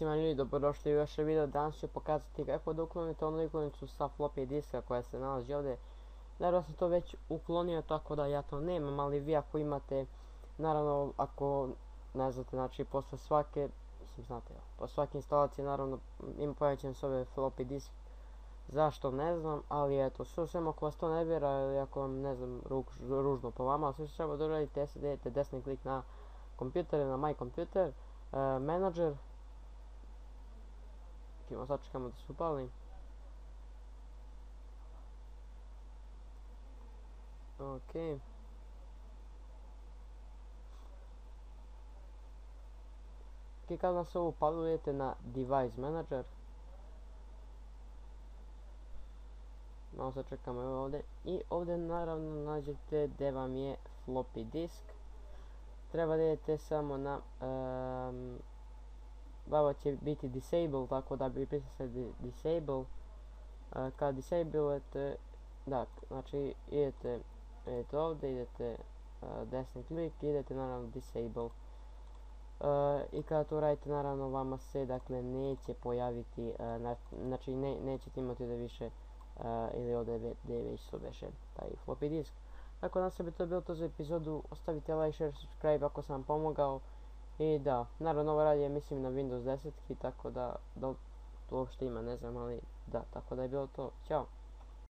svima ljudi, dobrodošli u još video. Danas ću pokazati kako da uklonite onu iklonicu sa floppy diska koja se nalazi ovdje. Naravno sam to već uklonio, tako da ja to nemam, ali vi ako imate, naravno ako ne znate, znači posle svake, znate, po svake instalacije naravno pojavit se ove floppy disk. Zašto ne znam, ali eto, sve ako vas to ne vjera ili ako vam, ne znam, ružno po vama, sve što treba da uradite jeste da idete desni klik na kompjuter ili na My Computer, Manager, sačekamo da se upali. Ok. I kad vam se ovo upali, idete na Device Manager. Malo sačekamo ovdje. I ovdje naravno nađete gdje vam je floppy disk. Treba da idete samo na ovo će biti disable, tako da bi pritisnuli disable. Kad disablete, da, znači idete ovdje, idete desni klik, idete naravno disable. I kada to radite, naravno vama se dakle neće pojaviti, znači nećete imati da više ili ovdje gdje već su veše taj floppy disk. Tako da se bi to bilo to za epizodu, ostavite like, share, subscribe ako sam vam pomogao. I da, naravno ovo radi mislim na Windows 10, tako da to uopšte ima, ne znam, ali da, tako da je bilo to. Ćao!